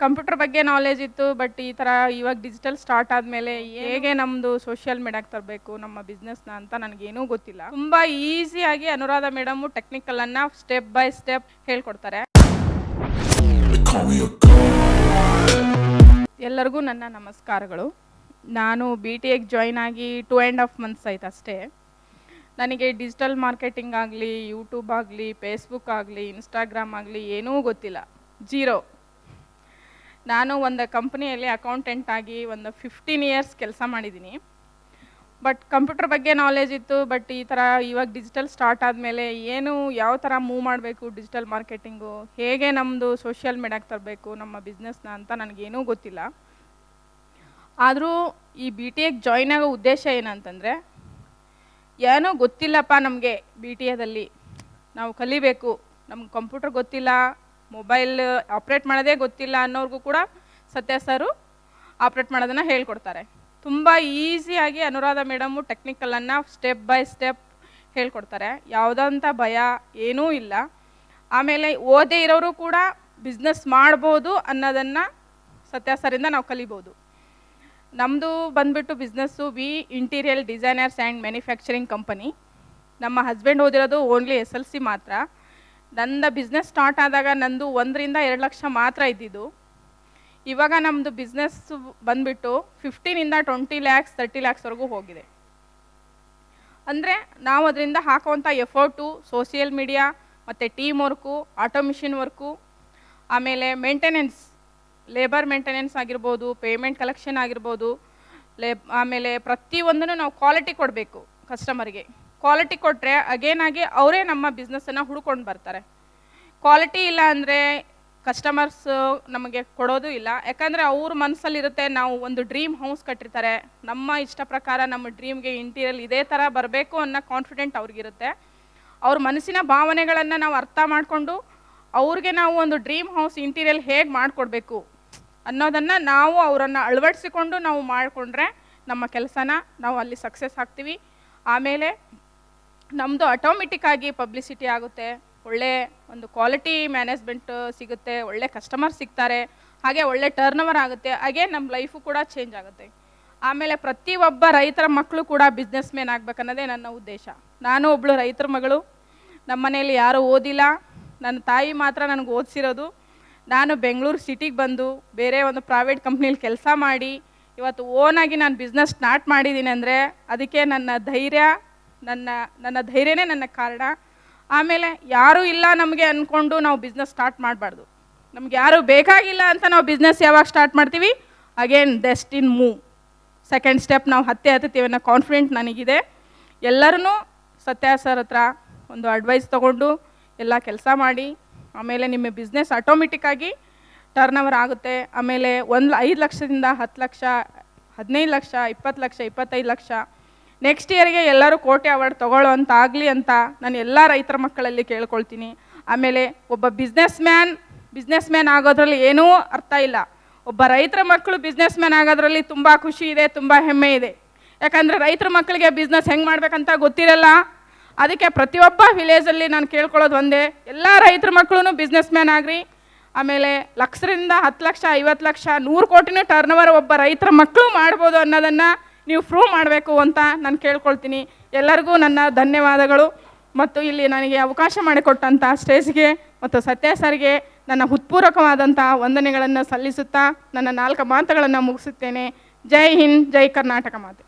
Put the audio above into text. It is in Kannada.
ಕಂಪ್ಯೂಟರ್ ಬಗ್ಗೆ ನಾಲೆಜ್ ಇತ್ತು. ಬಟ್ ಈ ಥರ ಇವಾಗ ಡಿಜಿಟಲ್ ಸ್ಟಾರ್ಟ್ ಆದಮೇಲೆ ಹೇಗೆ ನಮ್ಮದು ಸೋಷಿಯಲ್ ಮೀಡಿಯಾಗೆ ತರಬೇಕು ನಮ್ಮ ಬಿಸ್ನೆಸ್ನ ಅಂತ ನನಗೇನೂ ಗೊತ್ತಿಲ್ಲ. ತುಂಬ ಈಸಿಯಾಗಿ ಅನುರಾಧ ಮೇಡಮು ಟೆಕ್ನಿಕಲನ್ನು ಸ್ಟೆಪ್ ಬೈ ಸ್ಟೆಪ್ ಹೇಳ್ಕೊಡ್ತಾರೆ. ಎಲ್ಲರಿಗೂ ನನ್ನ ನಮಸ್ಕಾರಗಳು. ನಾನು BTEಗೆ ಜಾಯ್ನ್ ಆಗಿ 2.5 months ಆಯ್ತು ಅಷ್ಟೇ. ನನಗೆ ಡಿಜಿಟಲ್ ಮಾರ್ಕೆಟಿಂಗ್ ಆಗಲಿ, ಯೂಟ್ಯೂಬ್ ಆಗಲಿ, ಫೇಸ್ಬುಕ್ ಆಗಲಿ, ಇನ್ಸ್ಟಾಗ್ರಾಮ್ ಆಗಲಿ ಏನೂ ಗೊತ್ತಿಲ್ಲ, ಜೀರೋ. ನಾನು ಒಂದು ಕಂಪ್ನಿಯಲ್ಲಿ ಅಕೌಂಟೆಂಟ್ ಆಗಿ ಒಂದು 15 years ಕೆಲಸ ಮಾಡಿದ್ದೀನಿ. ಬಟ್ ಕಂಪ್ಯೂಟರ್ ಬಗ್ಗೆ ನಾಲೆಜ್ ಇತ್ತು. ಬಟ್ ಈ ಥರ ಇವಾಗ ಡಿಜಿಟಲ್ ಸ್ಟಾರ್ಟ್ ಆದಮೇಲೆ ಯಾವ ಥರ ಮೂವ್ ಮಾಡಬೇಕು ಡಿಜಿಟಲ್ ಮಾರ್ಕೆಟಿಂಗು, ಹೇಗೆ ನಮ್ಮದು ಸೋಷಿಯಲ್ ಮೀಡಿಯಾಗೆ ತರಬೇಕು ನಮ್ಮ ಬಿಸ್ನೆಸ್ನ ಅಂತ ನನಗೇನೂ ಗೊತ್ತಿಲ್ಲ. ಆದರೂ ಈ BTEಗೆ ಜಾಯ್ನ್ ಆಗೋ ಉದ್ದೇಶ ಏನಂತಂದರೆ, ಏನೂ ಗೊತ್ತಿಲ್ಲಪ್ಪ ನಮಗೆ BTEದಲ್ಲಿ ನಾವು ಕಲಿಬೇಕು, ನಮ್ಗೆ ಕಂಪ್ಯೂಟರ್ ಗೊತ್ತಿಲ್ಲ, ಮೊಬೈಲ್ ಆಪ್ರೇಟ್ ಮಾಡೋದೇ ಗೊತ್ತಿಲ್ಲ ಅನ್ನೋರ್ಗೂ ಕೂಡ ಸತ್ಯ ಸರು ಆಪ್ರೇಟ್ ಮಾಡೋದನ್ನು ಹೇಳ್ಕೊಡ್ತಾರೆ. ತುಂಬ ಈಸಿಯಾಗಿ ಅನುರಾಧ ಮೇಡಮು ಟೆಕ್ನಿಕಲನ್ನು ಸ್ಟೆಪ್ ಬೈ ಸ್ಟೆಪ್ ಹೇಳ್ಕೊಡ್ತಾರೆ. ಯಾವುದಂಥ ಭಯ ಏನೂ ಇಲ್ಲ. ಆಮೇಲೆ ಓದೇ ಇರೋರು ಕೂಡ ಬಿಸ್ನೆಸ್ ಮಾಡ್ಬೋದು ಅನ್ನೋದನ್ನು ಸತ್ಯ ಸರಿಂದ ನಾವು ಕಲಿಬೋದು. ನಮ್ಮದು ಬಂದುಬಿಟ್ಟು business interior designers and manufacturing company. ನಮ್ಮ ಹಸ್ಬೆಂಡ್ ಓದಿರೋದು ಓನ್ಲಿ SLC ಮಾತ್ರ. ನನ್ನ ಬಿಸ್ನೆಸ್ ಸ್ಟಾರ್ಟ್ ಆದಾಗ ನಂದು 1 ರಿಂದ 2 ಲಕ್ಷ ಮಾತ್ರ ಇದ್ದಿದ್ದು. ಇವಾಗ ನಮ್ಮದು ಬಿಸ್ನೆಸ್ ಬಂದುಬಿಟ್ಟು 15 ಇಂದ 20 lakhs 30 lakhsವರೆಗೂ ಹೋಗಿದೆ. ಅಂದರೆ ನಾವು ಅದರಿಂದ ಹಾಕುವಂಥ ಎಫರ್ಟು, ಸೋಷಿಯಲ್ ಮೀಡಿಯಾ ಮತ್ತು ಟೀಮ್ ವರ್ಕು, ಆಟೋಮಿಷನ್ ವರ್ಕು, ಆಮೇಲೆ ಮೇಂಟೆನೆನ್ಸ್, ಲೇಬರ್ ಮೇಂಟೆನೆನ್ಸ್ ಆಗಿರ್ಬೋದು, ಪೇಮೆಂಟ್ ಕಲೆಕ್ಷನ್ ಆಗಿರ್ಬೋದು, ಆಮೇಲೆ ಪ್ರತಿಯೊಂದನ್ನು ನಾವು ಕ್ವಾಲಿಟಿ ಕೊಡಬೇಕು ಕಸ್ಟಮರ್ಗೆ. ಕ್ವಾಲಿಟಿ ಕೊಟ್ಟರೆ ಅಗೇನಾಗಿ ಅವರೇ ನಮ್ಮ ಬಿಸ್ನೆಸ್ಸನ್ನು ಹುಡ್ಕೊಂಡು ಬರ್ತಾರೆ. ಕ್ವಾಲಿಟಿ ಇಲ್ಲ ಅಂದರೆ ಕಸ್ಟಮರ್ಸ್ ನಮಗೆ ಕೊಡೋದು ಇಲ್ಲ. ಯಾಕಂದರೆ ಅವ್ರ ಮನಸ್ಸಲ್ಲಿರುತ್ತೆ, ನಾವು ಒಂದು ಡ್ರೀಮ್ ಹೌಸ್ ಕಟ್ಟಿರ್ತಾರೆ, ನಮ್ಮ ಇಷ್ಟ ಪ್ರಕಾರ ನಮ್ಮ ಡ್ರೀಮ್ಗೆ ಇಂಟೀರಿಯರ್ ಇದೇ ಥರ ಬರಬೇಕು ಅನ್ನೋ ಕಾನ್ಫಿಡೆಂಟ್ ಅವ್ರಿಗಿರುತ್ತೆ. ಅವ್ರ ಮನಸ್ಸಿನ ಭಾವನೆಗಳನ್ನು ನಾವು ಅರ್ಥ ಮಾಡಿಕೊಂಡು ಅವ್ರಿಗೆ ನಾವು ಒಂದು ಡ್ರೀಮ್ ಹೌಸ್ ಇಂಟೀರಿಯರ್ ಹೇಗೆ ಮಾಡಿಕೊಡ್ಬೇಕು ಅನ್ನೋದನ್ನು ನಾವು ಅವರನ್ನು ಅಳವಡಿಸಿಕೊಂಡು ನಾವು ಮಾಡಿಕೊಂಡ್ರೆ ನಮ್ಮ ಕೆಲಸನ ನಾವು ಅಲ್ಲಿ ಸಕ್ಸಸ್ ಆಗ್ತೀವಿ. ಆಮೇಲೆ ನಮ್ಮದು ಆಟೋಮೆಟಿಕ್ಕಾಗಿ ಪಬ್ಲಿಸಿಟಿ ಆಗುತ್ತೆ, ಒಳ್ಳೆ ಒಂದು ಕ್ವಾಲಿಟಿ ಮ್ಯಾನೇಜ್ಮೆಂಟ್ ಸಿಗುತ್ತೆ, ಒಳ್ಳೆ ಕಸ್ಟಮರ್ ಸಿಗ್ತಾರೆ, ಹಾಗೆ ಒಳ್ಳೆ ಟರ್ನ್ ಓವರ್ ಆಗುತ್ತೆ, ಹಾಗೆ ನಮ್ಮ ಲೈಫು ಕೂಡ ಚೇಂಜ್ ಆಗುತ್ತೆ. ಆಮೇಲೆ ಪ್ರತಿಯೊಬ್ಬ ರೈತರ ಮಕ್ಕಳು ಕೂಡ ಬಿಸ್ನೆಸ್ ಮ್ಯಾನ್ ಆಗಬೇಕನ್ನೋದೇ ನನ್ನ ಉದ್ದೇಶ. ನಾನು ಒಬ್ಬಳು ರೈತರ ಮಗಳು. ನಮ್ಮ ಮನೇಲಿ ಯಾರೂ ಓದಿಲ್ಲ, ನನ್ನ ತಾಯಿ ಮಾತ್ರ ನನಗೆ ಓದಿಸಿರೋದು. ನಾನು ಬೆಂಗಳೂರು ಸಿಟಿಗೆ ಬಂದು ಬೇರೆ ಒಂದು ಪ್ರೈವೇಟ್ ಕಂಪ್ನಿಲಿ ಕೆಲಸ ಮಾಡಿ ಇವತ್ತು ಓನಾಗಿ ನಾನು ಬಿಸ್ನೆಸ್ ಸ್ಟಾರ್ಟ್ ಮಾಡಿದ್ದೀನಿ ಅಂದರೆ ಅದಕ್ಕೆ ನನ್ನ ಧೈರ್ಯನೇ ನನ್ನ ಕಾರಣ. ಆಮೇಲೆ ಯಾರೂ ಇಲ್ಲ ನಮಗೆ ಅಂದ್ಕೊಂಡು ನಾವು ಬಿಸ್ನೆಸ್ ಸ್ಟಾರ್ಟ್ ಮಾಡಬಾರ್ದು. ನಮ್ಗೆ ಯಾರೂ ಬೇಕಾಗಿಲ್ಲ ಅಂತ ನಾವು ಬಿಸ್ನೆಸ್ ಯಾವಾಗ ಸ್ಟಾರ್ಟ್ ಮಾಡ್ತೀವಿ, ಅಗೇನ್ ಡೆಸ್ಟಿನ್ ಮೂವ್, ಸೆಕೆಂಡ್ ಸ್ಟೆಪ್ ನಾವು ಹತ್ತೀವಿ ಅನ್ನೋ ಕಾನ್ಫಿಡೆಂಟ್ ನನಗಿದೆ. ಎಲ್ಲರೂ ಸತ್ಯ ಸರ್ ಹತ್ರ ಒಂದು ಅಡ್ವೈಸ್ ತೊಗೊಂಡು ಎಲ್ಲ ಕೆಲಸ ಮಾಡಿ, ಆಮೇಲೆ ನಿಮ್ಮ ಬಿಸ್ನೆಸ್ ಆಟೋಮೆಟಿಕ್ಕಾಗಿ ಟರ್ನ್ ಓವರ್ ಆಗುತ್ತೆ. ಆಮೇಲೆ 5 ಲಕ್ಷದಿಂದ 10 ಲಕ್ಷ, 15 ಲಕ್ಷ, 20 ಲಕ್ಷ, 25 ಲಕ್ಷ, ನೆಕ್ಸ್ಟ್ ಇಯರ್ಗೆ ಎಲ್ಲರೂ ಕೋಟಿ ಅವಾರ್ಡ್ ತೊಗೊಳ್ಳೋ ಅಂತ ಆಗಲಿ ಅಂತ ನಾನು ಎಲ್ಲ ರೈತರ ಮಕ್ಕಳಲ್ಲಿ ಕೇಳ್ಕೊಳ್ತೀನಿ. ಆಮೇಲೆ ಒಬ್ಬ ಬಿಸ್ನೆಸ್ ಮ್ಯಾನ್ ಆಗೋದ್ರಲ್ಲಿ ಏನೂ ಅರ್ಥ ಇಲ್ಲ. ಒಬ್ಬ ರೈತರ ಮಕ್ಕಳು ಬಿಸ್ನೆಸ್ ಮ್ಯಾನ್ ಆಗೋದ್ರಲ್ಲಿ ತುಂಬ ಖುಷಿ ಇದೆ, ತುಂಬ ಹೆಮ್ಮೆ ಇದೆ. ಯಾಕಂದರೆ ರೈತರ ಮಕ್ಕಳಿಗೆ ಬಿಸ್ನೆಸ್ ಹೆಂಗೆ ಮಾಡ್ಬೇಕಂತ ಗೊತ್ತಿರಲ್ಲ. ಅದಕ್ಕೆ ಪ್ರತಿಯೊಬ್ಬ ವಿಲೇಜಲ್ಲಿ ನಾನು ಕೇಳ್ಕೊಳ್ಳೋದು ಒಂದೇ, ಎಲ್ಲ ರೈತರ ಮಕ್ಕಳು ಬಿಸ್ನೆಸ್ ಮ್ಯಾನ್ ಆಗ್ರಿ. ಆಮೇಲೆ 1 ಲಕ್ಷದಿಂದ 10 ಲಕ್ಷ, 50 ಲಕ್ಷ, 100 ಕೋಟಿನೂ ಟರ್ನ್ ಓವರ್ ಒಬ್ಬ ರೈತರ ಮಕ್ಕಳು ಮಾಡ್ಬೋದು ಅನ್ನೋದನ್ನು ನೀವು ಪ್ರೂವ್ ಮಾಡಬೇಕು ಅಂತ ನಾನು ಕೇಳ್ಕೊಳ್ತೀನಿ. ಎಲ್ಲರಿಗೂ ನನ್ನ ಧನ್ಯವಾದಗಳು. ಮತ್ತು ಇಲ್ಲಿ ನನಗೆ ಅವಕಾಶ ಮಾಡಿಕೊಟ್ಟಂಥ ಸ್ಟೇಜ್ಗೆ ಮತ್ತು ಸತ್ಯ ಸರ್ಗೆ ನನ್ನ ಹೃತ್ಪೂರ್ವಕವಾದಂಥ ವಂದನೆಗಳನ್ನು ಸಲ್ಲಿಸುತ್ತಾ ನನ್ನ 4 ಮಾತುಗಳನ್ನು ಮುಗಿಸುತ್ತೇನೆ. ಜೈ ಹಿಂದ್, ಜೈ ಕರ್ನಾಟಕ ಮಾತೆ.